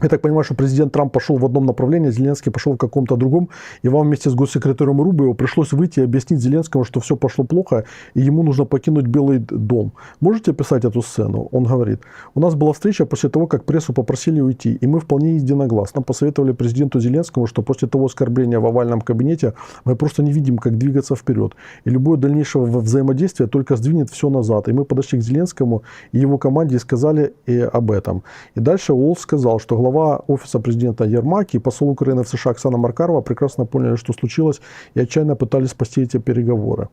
я так понимаю, что президент Трамп пошел в одном направлении, Зеленский пошел в каком-то другом, и вам вместе с госсекретарем Рубио пришлось выйти и объяснить Зеленскому, что все пошло плохо, и ему нужно покинуть Белый дом. Можете описать эту сцену? Он говорит: у нас была встреча после того, как прессу попросили уйти, и мы вполне единогласно посоветовали президенту Зеленскому, что после того оскорбления в овальном кабинете мы просто не видим, как двигаться вперед, и любое дальнейшее взаимодействие только сдвинет все назад. И мы подошли к Зеленскому и его команде и сказали об этом. И дальше Уолл сказал, что глава офиса президента Ермак и посол Украины в США Оксана Маркарова прекрасно поняли, что случилось, и отчаянно пытались спасти эти переговоры.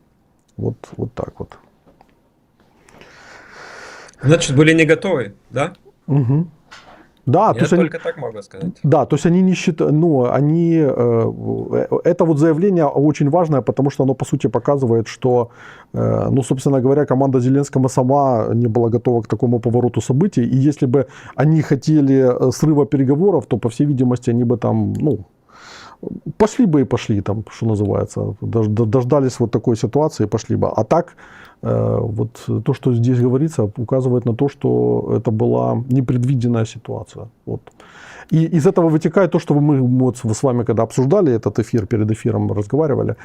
Вот так вот. Значит, были не готовы, да? Угу. Да, Я только так могу сказать. Да, то есть они не считают, ну, это вот заявление очень важное, потому что оно, по сути, показывает, что, ну, собственно говоря, команда Зеленского сама не была готова к такому повороту событий, и если бы они хотели срыва переговоров, то, по всей видимости, они бы там, ну, пошли бы и пошли, там, что называется, дождались вот такой ситуации и пошли бы. А так, вот то, что здесь говорится, указывает на то, что это была непредвиденная ситуация. Вот. И из этого вытекает то, что мы вот с вами, когда обсуждали этот эфир, перед эфиром разговаривали,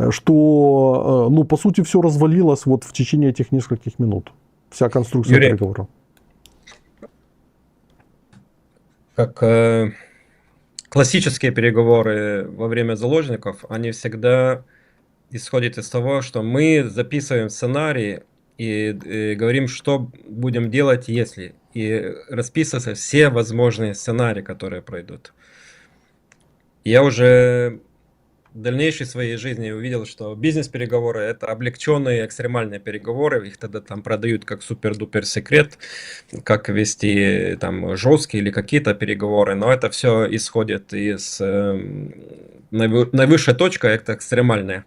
что, ну, по сути, все развалилось вот в течение этих нескольких минут. Вся конструкция переговоров. Как классические переговоры во время заложников, они всегда исходят из того, что мы записываем сценарий и говорим, что будем делать, если. И расписываются все возможные сценарии, которые пройдут. Я уже в дальнейшей своей жизни увидел, что бизнес-переговоры — это облегченные экстремальные переговоры, их тогда там продают как супер-дупер секрет, как вести там жесткие или какие-то переговоры, но это все исходит из наивысшая точка, это экстремальная.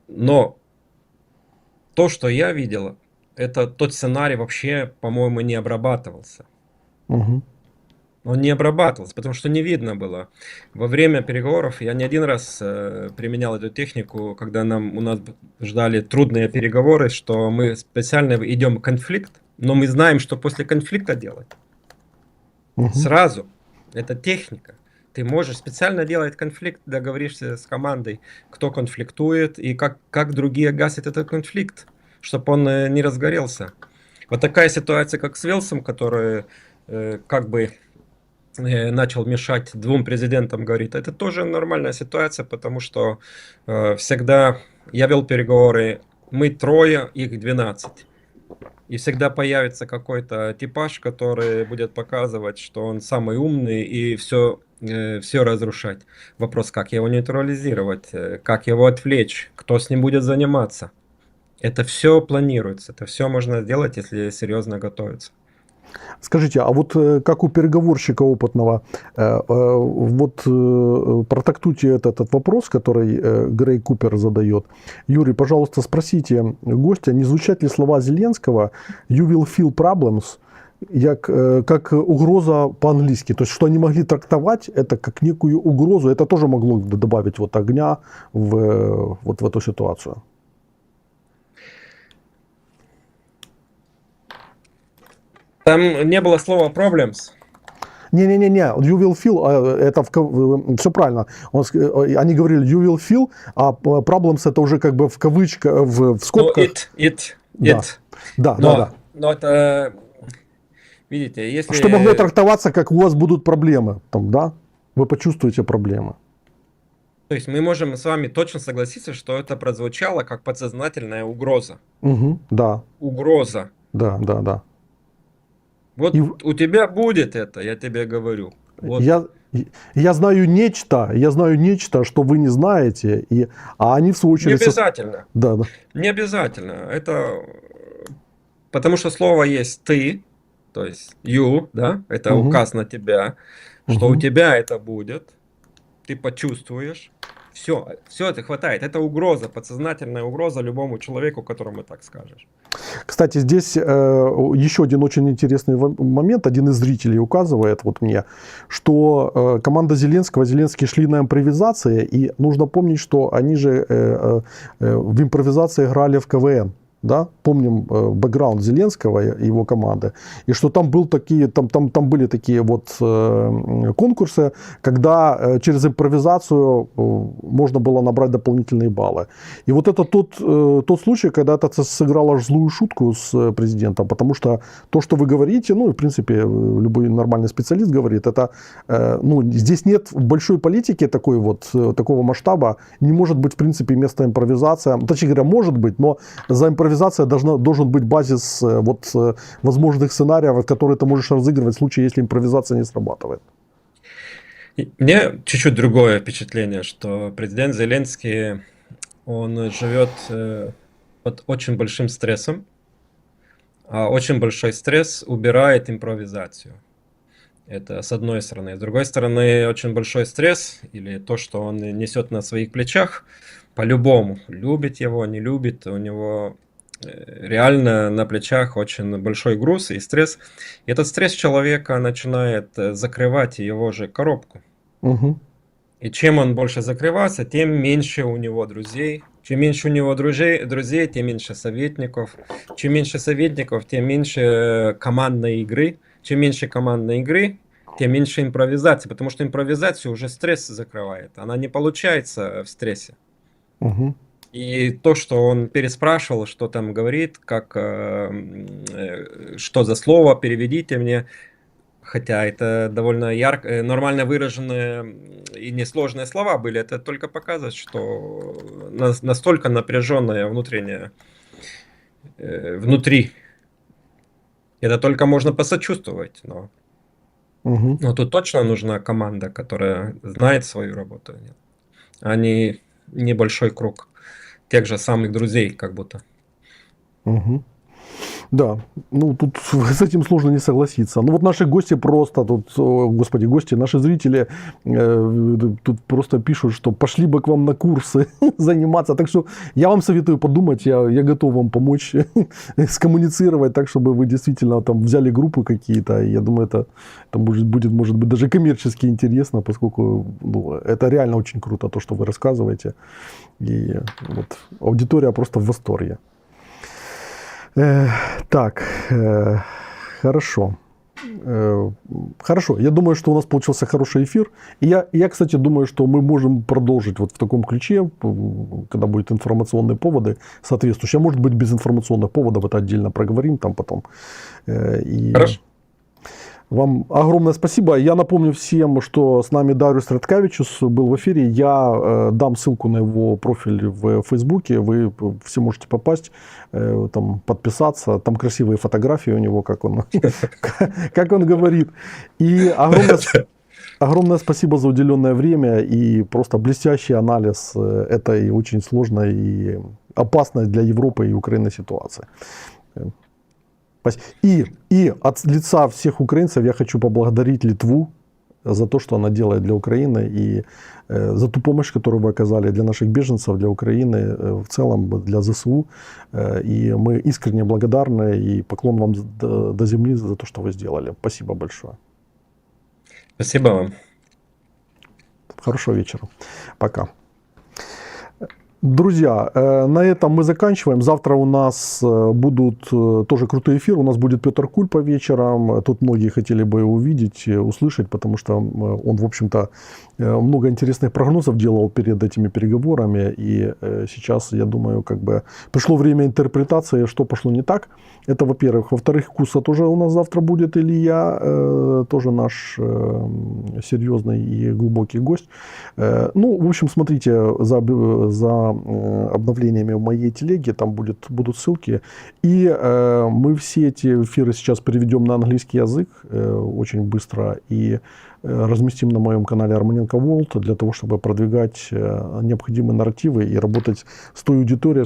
Но то, что я видел, это тот сценарий вообще, по-моему, не обрабатывался. Мгм. Он не обрабатывался, потому что не видно было. Во время переговоров я не один раз применял эту технику, когда у нас ждали трудные переговоры, что мы специально идем в конфликт, но мы знаем, что после конфликта делать. Мгм. Сразу. Это техника. Ты можешь специально делать конфликт, договоришься с командой, кто конфликтует и как другие гасят этот конфликт, чтобы он не разгорелся. Вот такая ситуация, как с Велсом, который как бы начал мешать двум президентам, говорит, это тоже нормальная ситуация, потому что всегда я вел переговоры, мы трое, их 12. И всегда появится какой-то типаж, который будет показывать, что он самый умный и все разрушать. Вопрос, как его нейтрализировать, как его отвлечь, кто с ним будет заниматься. Это все планируется, это все можно сделать, если серьезно готовиться. Скажите, а вот как у переговорщика опытного, вот протактуйте этот вопрос, который Грей Купер задает. Юрий, пожалуйста, спросите гостя, не звучат ли слова Зеленского «you will feel problems», как угроза по-английски, то есть что они могли трактовать это как некую угрозу, это тоже могло добавить вот огня вот в эту ситуацию. Там не было слова problems. Не-не-не, you will feel, это все правильно. Они говорили you will feel, а problems это уже как бы в кавычках, в скобках. Да. Но это, видите, если... Что могло трактоваться, как у вас будут проблемы, там, да? Вы почувствуете проблемы. То есть мы можем с вами точно согласиться, что это прозвучало как подсознательная угроза. Угу, да. Угроза. Да. Вот у тебя будет это, я тебе говорю. Вот. Я знаю нечто, что вы не знаете, а они в свою очередь... Не обязательно. Да. Не обязательно. Это потому что слово есть ты, то есть you, да, это указ на тебя, что у тебя это будет, ты почувствуешь. Все это хватает. Это угроза, подсознательная угроза любому человеку, которому так скажешь. Кстати, здесь еще один очень интересный момент. Один из зрителей указывает вот мне, что команда Зеленского, Зеленский шли на импровизации, и нужно помнить, что они же в импровизации играли в КВН. Да? Помним бэкграунд Зеленского и его команды. И что там были такие вот конкурсы, когда через импровизацию можно было набрать дополнительные баллы. И вот это тот случай, когда это сыграло аж злую шутку с президентом, потому что то, что вы говорите, ну, в принципе, любой нормальный специалист говорит, это, ну, здесь нет в большой политике такого масштаба, не может быть, в принципе, место импровизация. Точнее говоря, может быть, но за импровизация должен быть базис возможных сценариев, которые ты можешь разыгрывать в случае, если импровизация не срабатывает. Мне чуть-чуть другое впечатление, что президент Зеленский, он живет под очень большим стрессом, а очень большой стресс убирает импровизацию. Это с одной стороны. С другой стороны, очень большой стресс, или то, что он несет на своих плечах, по-любому, любит его, не любит, у него реально на плечах очень большой груз и стресс. И этот стресс человека начинает закрывать его же коробку. Угу. И чем он больше закрывается, тем меньше у него друзей. Чем меньше у него друзей, тем меньше советников. Чем меньше советников, тем меньше командной игры. Чем меньше командной игры, тем меньше импровизации. Потому что импровизацию уже стресс закрывает. Она не получается в стрессе. Угу. И то, что он переспрашивал, что там говорит, что за слово, переведите мне. хотя это довольно ярко, нормально выраженные и несложные слова были. Это только показывает, что настолько напряженная внутренняя внутри. Это только можно посочувствовать, Мгм. но тут точно нужна команда, которая знает свою работу, а не небольшой круг тех же самых друзей, как будто. Мгм. Да, ну тут с этим сложно не согласиться. Ну вот наши гости просто тут, господи, гости, наши зрители тут просто пишут, что пошли бы к вам на курсы заниматься. Так что я вам советую подумать, я готов вам помочь скоммуницировать так, чтобы вы действительно там взяли группы какие-то. Я думаю, это будет, может быть, даже коммерчески интересно, поскольку ну, это реально очень круто, то, что вы рассказываете. И вот аудитория просто в восторге. Так, хорошо. Хорошо, я думаю, что у нас получился хороший эфир. И я, кстати, думаю, что мы можем продолжить вот в таком ключе, когда будут информационные поводы соответствующие. А может быть, без информационных поводов, это отдельно проговорим там потом. И Хорошо. вам огромное спасибо. Я напомню всем, что с нами Дариус Раткавичус был в эфире. Я дам ссылку на его профиль в Фейсбуке. Вы все можете попасть, там, подписаться. Там красивые фотографии у него, как он говорит. И огромное спасибо за уделенное время и просто блестящий анализ этой очень сложной и опасной для Европы и Украины ситуации. И от лица всех украинцев я хочу поблагодарить Литву за то, что она делает для Украины, и за ту помощь, которую вы оказали для наших беженцев, для Украины, в целом для ЗСУ. И мы искренне благодарны, и поклон вам до земли за то, что вы сделали. Спасибо большое. Спасибо вам. Хорошего вечера. Пока. Друзья, на этом мы заканчиваем. Завтра у нас будут тоже крутые эфиры. У нас будет Петр Куль по вечерам. Тут многие хотели бы увидеть, услышать, потому что он, в общем-то, много интересных прогнозов делал перед этими переговорами. И сейчас, я думаю, как бы пришло время интерпретации, что пошло не так. Это, во-первых. Во-вторых, Куса тоже у нас завтра будет. Илья, тоже наш серьезный и глубокий гость. Ну, в общем, смотрите за обновлениями в моей телеге, там будут ссылки. И мы все эти эфиры сейчас переведем на английский язык очень быстро и разместим на моем канале Армененко World для того, чтобы продвигать необходимые нарративы и работать с той аудиторией,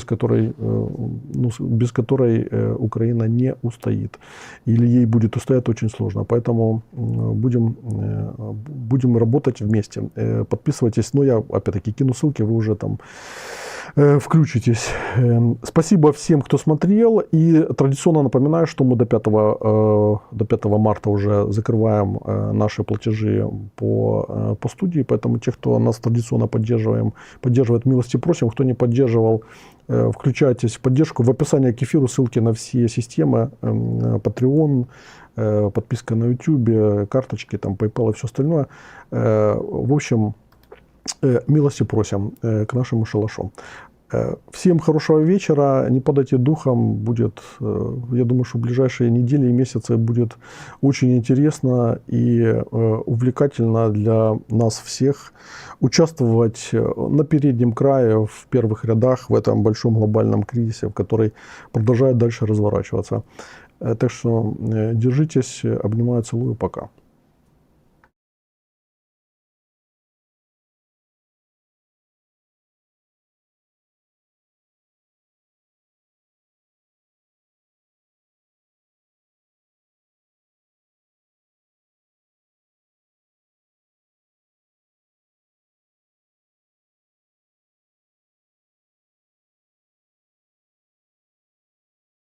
без которой Украина не устоит. Или ей будет устоять очень сложно. Поэтому будем работать вместе. Подписывайтесь. Но я, опять-таки, кину ссылки, вы уже там включитесь. Спасибо всем, кто смотрел. И традиционно напоминаю, что мы до 5 марта уже закрываем наши платежи по студии. Поэтому те, кто нас традиционно поддерживает, милости просим. Кто не поддерживал, включайтесь в поддержку. В описании к эфиру ссылки на все системы. Patreon, подписка на YouTube, карточки, там, PayPal и все остальное. В общем, милости просим к нашему шалашу. Всем хорошего вечера, не падайте духом, будет, я думаю, что в ближайшие недели и месяцы будет очень интересно и увлекательно для нас всех участвовать на переднем крае, в первых рядах в этом большом глобальном кризисе, который продолжает дальше разворачиваться. Так что держитесь, обнимаю, целую, пока.